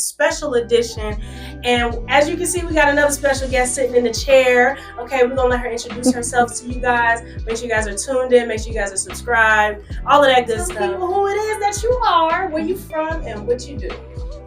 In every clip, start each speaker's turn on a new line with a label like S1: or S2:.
S1: special edition. And as you can see, we got another special guest sitting in the chair. Okay, we're gonna let her introduce herself to you guys. Make sure you guys are tuned in, make sure you guys are subscribed, all of that good stuff. People who it is that you are, where you from, and what you do.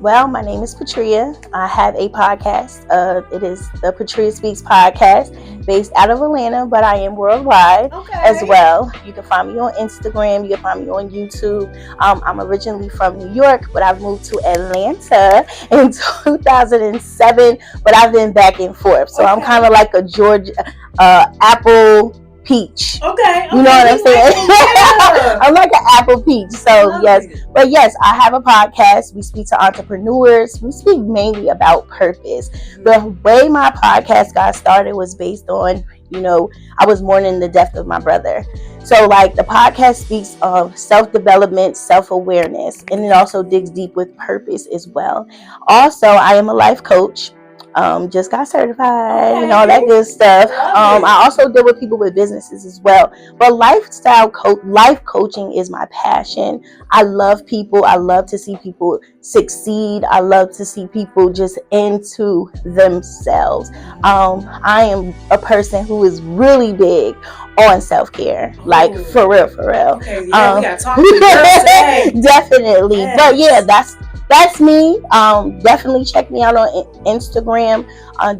S2: Well, my name is Patria. I have a podcast. It is the Patria Speaks podcast, based out of Atlanta, but I am worldwide as well. You can find me on Instagram. You can find me on YouTube. I'm originally from New York, but I've moved to Atlanta in 2007, but I've been back and forth. So I'm kind of like a Georgia apple peach.
S1: Okay.
S2: You know what I'm saying? I'm like an apple peach. So yes, I have a podcast. We speak to entrepreneurs. We speak mainly about purpose. The way my podcast got started was based on, I was mourning the death of my brother. So like the podcast speaks of self-development, self-awareness, and it also digs deep with purpose as well. Also, I am a life coach. Just got certified and all that good stuff. I also deal with people with businesses as well. But life coaching is my passion. I love people. I love to see people succeed. I love to see people just into themselves. I am a person who is really big on self-care, like for real.
S1: Okay, we gotta talk to you today.
S2: Definitely. Yes. But yeah, that's me. Definitely check me out on Instagram.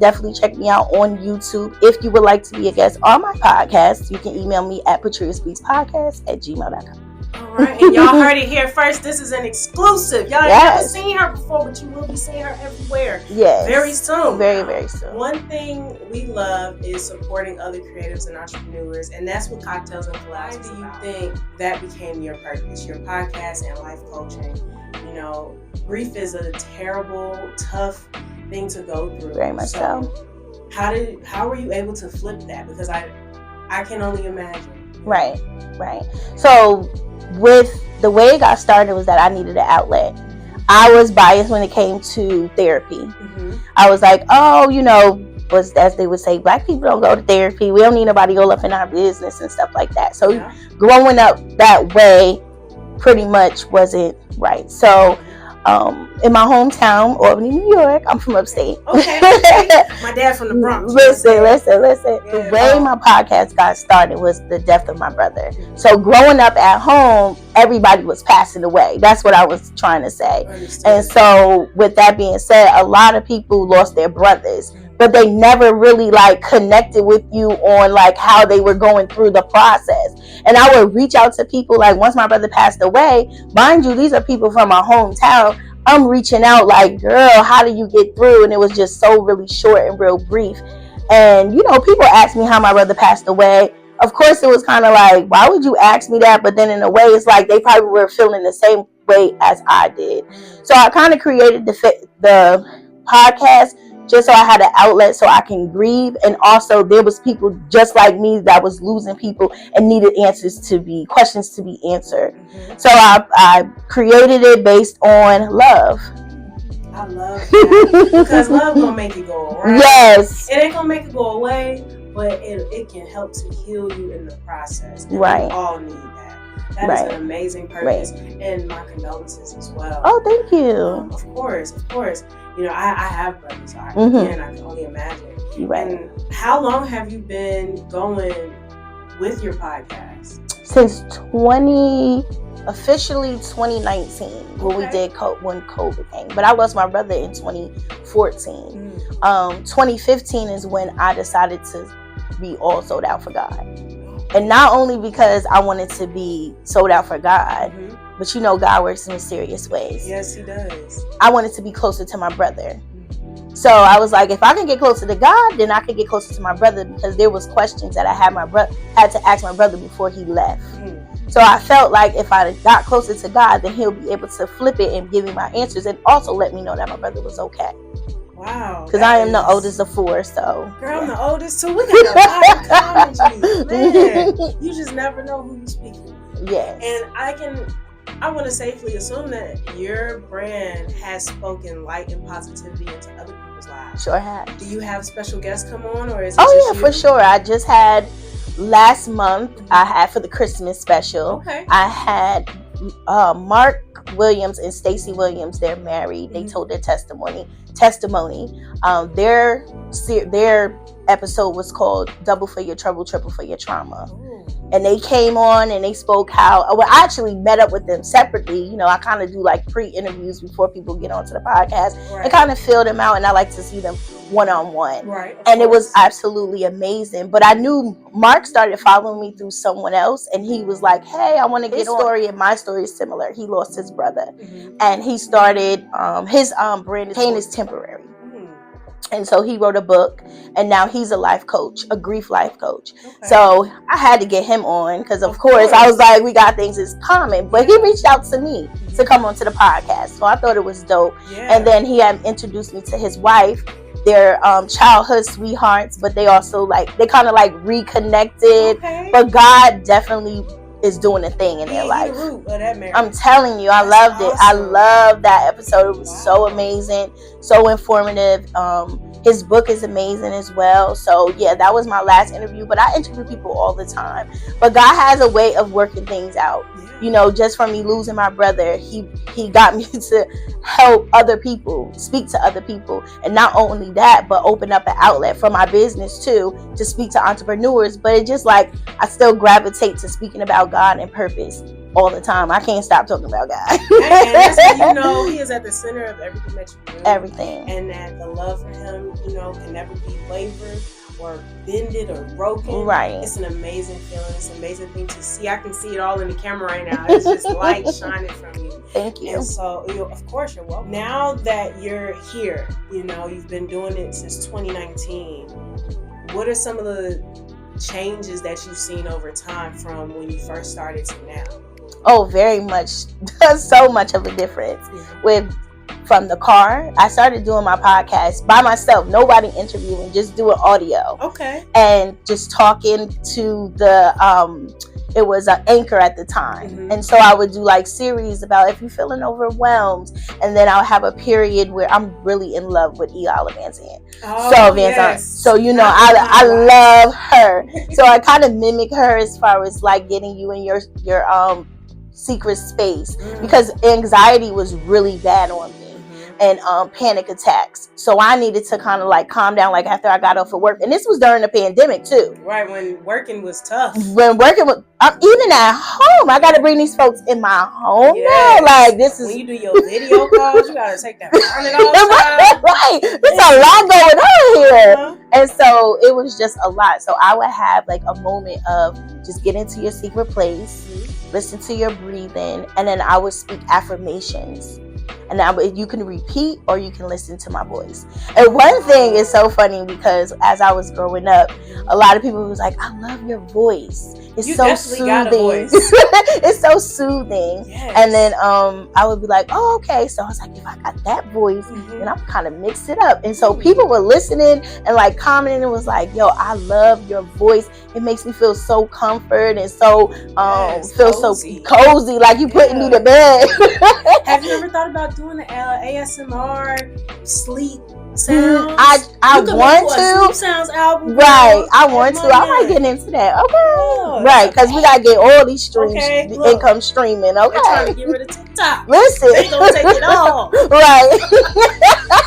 S2: Definitely check me out on YouTube. If you would like to be a guest on my podcast, you can email me at patriaspeakspodcast@gmail.com.
S1: All right, and y'all heard it here first. This is an exclusive. Y'all have never seen her before, but you will be seeing her everywhere.
S2: Yes.
S1: Very soon.
S2: Very, very soon.
S1: One thing we love is supporting other creatives and entrepreneurs, and that's what Cocktails and Collabs is about. Why do you think that became your purpose, your podcast and life coaching? Grief is a terrible, tough thing to go through.
S2: Very much so.
S1: How were you able to flip that? Because I can only imagine.
S2: Right. So with the way it got started was that I needed an outlet. I was biased when it came to therapy. Mm-hmm. I was like, as they would say, Black people don't go to therapy. We don't need nobody all up in our business and stuff like that. So growing up that way pretty much wasn't right. So in my hometown, Albany, New York, I'm from upstate.
S1: Okay. My dad from the Bronx.
S2: Listen. The way my podcast got started was the death of my brother. So growing up at home, everybody was passing away. That's what I was trying to say. And so with that being said, a lot of people lost their brothers, but they never really connected with you on how they were going through the process. And I would reach out to people once my brother passed away, mind you, these are people from my hometown. I'm reaching out girl, how do you get through? And it was just so really short and real brief. And people ask me how my brother passed away. Of course it was kind of why would you ask me that? But then in a way it's they probably were feeling the same way as I did. So I kind of created the podcast just so I had an outlet so I can grieve. And also there was people just like me that was losing people and needed questions to be answered. Mm-hmm. So I created it based on love.
S1: I love that. Because love gonna make it go away.
S2: Yes.
S1: It ain't gonna make it go away, but it can help to heal you in the process. And
S2: right.
S1: We all need that. That is an amazing purpose. Right. And my condolences as well.
S2: Oh, thank you.
S1: Of course. I have brothers, so I can only imagine.
S2: Right.
S1: And how long have you been going with your podcast?
S2: Since officially 2019, when we did when COVID came. But I lost my brother in 2014. 2015 is when I decided to be all sold out for God. And not only because I wanted to be sold out for God, but God works in mysterious ways.
S1: Yes, He does.
S2: I wanted to be closer to my brother. So I was like, if I can get closer to God, then I can get closer to my brother, because there was questions that I had to ask my brother before he left. So I felt like if I got closer to God, then He'll be able to flip it and give me my answers, and also let me know that my brother was okay.
S1: Wow.
S2: Because I am the oldest of four, so.
S1: Girl, I'm the oldest too. We got a lot in common, man. You just never know who you're speaking with.
S2: Yes.
S1: And I want to safely assume that your brand has spoken light and positivity into other people's lives.
S2: Sure has.
S1: Do you have special guests come on, or is it
S2: just
S1: you?
S2: For sure. I just had last month. I had for the Christmas special.
S1: Okay.
S2: I had Mark Williams and Stacey Williams, they're married. They told their testimony. Their episode was called Double for Your Trouble, Triple for Your Trauma. And they came on and they spoke how, well, I actually met up with them separately. You know, I kind of do like pre-interviews before people get onto the podcast and kind of fill them out. And I like to see them one-on-one. And it was absolutely amazing. But I knew Mark started following me through someone else. And he was like, hey, I want to get on. Story, and my story is similar. He lost his brother. And he started, his brand is Pain is Temporary. And so he wrote a book, and now he's a life coach, a grief life coach. So I had to get him on because, of course, I was like, we got things in common. But he reached out to me to come onto the podcast. So I thought it was dope. And then he had introduced me to his wife. They're childhood sweethearts, but they also they kind of reconnected. But God definitely is doing a thing in their life. I'm telling you, I loved it. I loved that episode. It was so amazing, so informative. His book is amazing as well. So yeah, that was my last interview. But I interview people all the time. But God has a way of working things out. You know, just from me losing my brother, he got me to help other people, speak to other people. And not only that, but open up an outlet for my business too, to speak to entrepreneurs. But it's just I still gravitate to speaking about God and purpose all the time. I can't stop talking about God.
S1: And that's what, you know, he is at the center of everything that you do.
S2: Everything.
S1: And that the love for him, you know, can never be wavered or bended or broken.
S2: Right.
S1: It's an amazing feeling. It's an amazing thing to see. I can see it all in the camera right now. It's just light shining from you.
S2: Thank you.
S1: And so, of course, you're welcome. Now that you're here, you know, you've been doing it since 2019. What are some of the changes that you've seen over time from when you first started to now?
S2: Oh, very much. So much of a difference. From the car, I started doing my podcast by myself, nobody interviewing, just doing audio. And just talking to the it was an anchor at the time. And so I would do series about if you're feeling overwhelmed, and then I'll have a period where I'm really in love with Olive Van Zandt. So you know, I love her. So I kind of mimic her as far as getting you in your secret space, because anxiety was really bad on me. And panic attacks. So I needed to kind of calm down after I got off of work. And this was during the pandemic too.
S1: Right, when working was tough.
S2: When working was, even at home, I got to bring these folks in my home now. This is
S1: when you do your video calls, you got to take that bonnet off.
S2: Right. There's a lot going on here. And so it was just a lot. So I would have a moment of just get into your secret place, listen to your breathing, and then I would speak affirmations. And you can repeat or you can listen to my voice. And one thing is so funny, because as I was growing up, a lot of people was like, I love your voice. It's so soothing. It's so soothing. And then I would be like, oh, okay. So I was like, if I got that voice, then I'm kind of mix it up. And so people were listening and commenting and was like, yo, I love your voice. It makes me feel so comfort and so feel
S1: cozy.
S2: So cozy, like you putting me to bed.
S1: Have you ever thought about doing the ASMR sleep sounds?
S2: I want to.
S1: Sleep sounds album.
S2: Right, I want to. I might get into that. Okay, right, because we gotta get all these streams, income streaming. Okay,
S1: they're trying to get rid of TikTok.
S2: Listen,
S1: they gonna take it all.
S2: Right.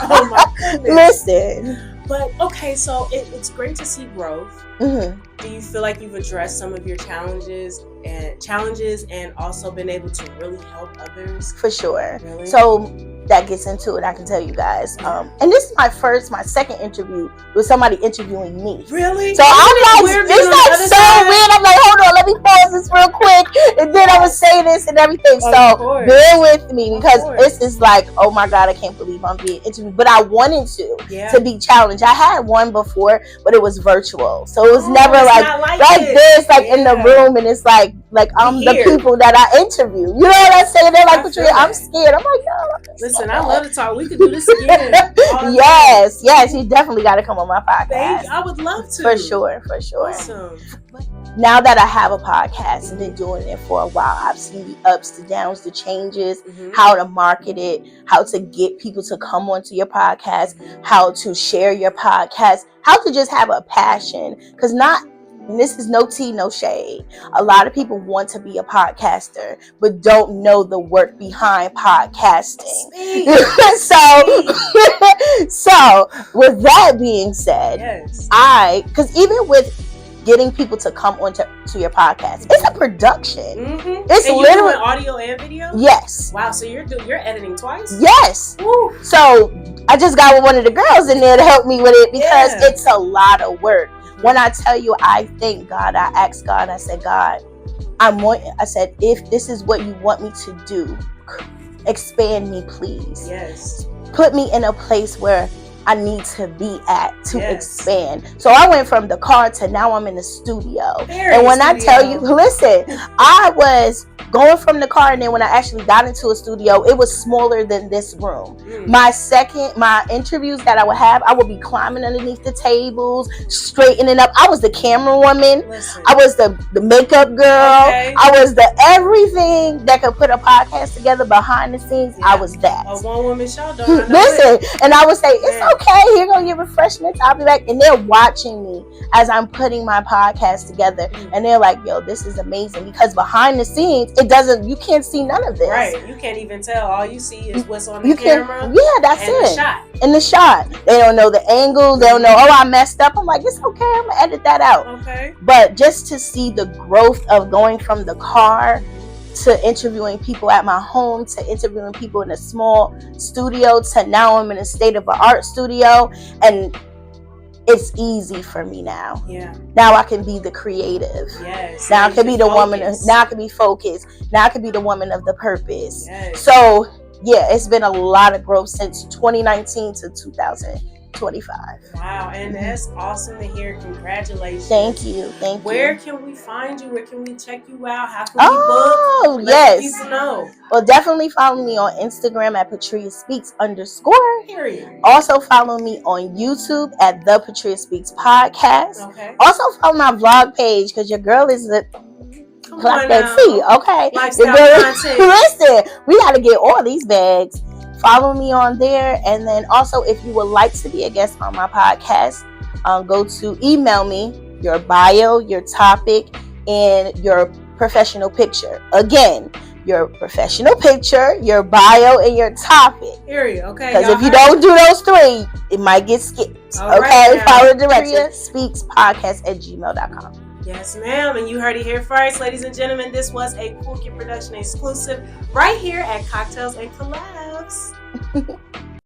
S1: Oh my goodness.
S2: Listen.
S1: But okay, so it's great to see growth. Do you feel like you've addressed some of your challenges and also been able to really help others?
S2: For sure.
S1: Really?
S2: So that gets into it, I can tell you guys. And this is my second interview with somebody interviewing me.
S1: Really?
S2: So I'm it's so weird. I'm like, hold on, let me pause this real quick, and then I'm gonna say this and everything. So bear with me, because this is oh my God, I can't believe I'm being interviewed. But I wanted to be challenged. I had one before, but it was virtual, so it was never like this, in the room, and it's like I'm the people that I interview. You know what I'm saying? They're like, Patricia, I'm scared. I'm like, no.
S1: Listen, I love to talk. We could do this again.
S2: Yes, you definitely got to come on my podcast.
S1: I would love to.
S2: For sure.
S1: Awesome.
S2: Now that I have a podcast and been doing it for a while, I've seen the ups, the downs, the changes, how to market it, how to get people to come onto your podcast, how to share your podcast, how to just have a passion. Because not and this is no tea, no shade. A lot of people want to be a podcaster, but don't know the work behind podcasting. So with that being said,
S1: yes.
S2: because even with getting people to come onto your podcast, it's a production.
S1: Mm-hmm.
S2: It's
S1: and
S2: literally
S1: doing audio and video.
S2: Yes.
S1: Wow. So you're editing twice.
S2: Yes.
S1: Woo.
S2: So I just got with one of the girls in there to help me with it because it's a lot of work. When I tell you, I thank God, I asked God, I said, God, I said, if this is what you want me to do, expand me, please.
S1: Yes.
S2: Put me in a place where I need to be at to expand. So I went from the car to now I'm in the studio. And when I tell you, listen, I was going from the car, and then when I actually got into a studio, it was smaller than this room. My interviews that I would have, I would be climbing underneath the tables, straightening up. I was the camera woman. I was the makeup girl. I was the everything that could put a podcast together behind the scenes. I was that.
S1: A one-woman show, don't
S2: listen, and I would say, it's okay, here go your refreshments, I'll be back. And they're watching me as I'm putting my podcast together, and they're like, yo, this is amazing, because behind the scenes, you can't see none of this.
S1: Right, you can't even tell. All you see is what's on the camera.
S2: That's
S1: and
S2: it. In the shot. They don't know the angles. They don't know, I messed up. I'm like, it's okay, I'm gonna edit that out.
S1: Okay.
S2: But just to see the growth of going from the car to interviewing people at my home, to interviewing people in a small studio, to now I'm in a state-of-the-art studio, and it's easy for me now.
S1: Yeah.
S2: Now I can be the creative.
S1: Yes.
S2: Now I can be the woman. Now I can be focused. Now I can be the woman of the purpose.
S1: Yes.
S2: So yeah, it's been a lot of growth since 2019 to 2025.
S1: Wow, and that's awesome to hear. Congratulations.
S2: Thank you.
S1: Where can we find you? Where can we check you out? How can we book? Let people know.
S2: Well, definitely follow me on Instagram at @PatriaSpeaks_.
S1: Period.
S2: Also follow me on YouTube at The Patria Speaks Podcast.
S1: Okay.
S2: Also follow my vlog page, because your girl is clock that tea, okay? Listen, we got to get all these bags. Follow me on there. And then also, if you would like to be a guest on my podcast, go to email me your bio, your topic, and your professional picture. Again, your professional picture, your bio, and your topic.
S1: Period. Okay.
S2: Because if you don't do those three, it might get skipped.
S1: All
S2: okay. Follow the direction. speakspodcast@gmail.com.
S1: Yes, ma'am. And you heard it here first, ladies and gentlemen. This was a Cool Kid Production exclusive right here at Cocktails and Collabs.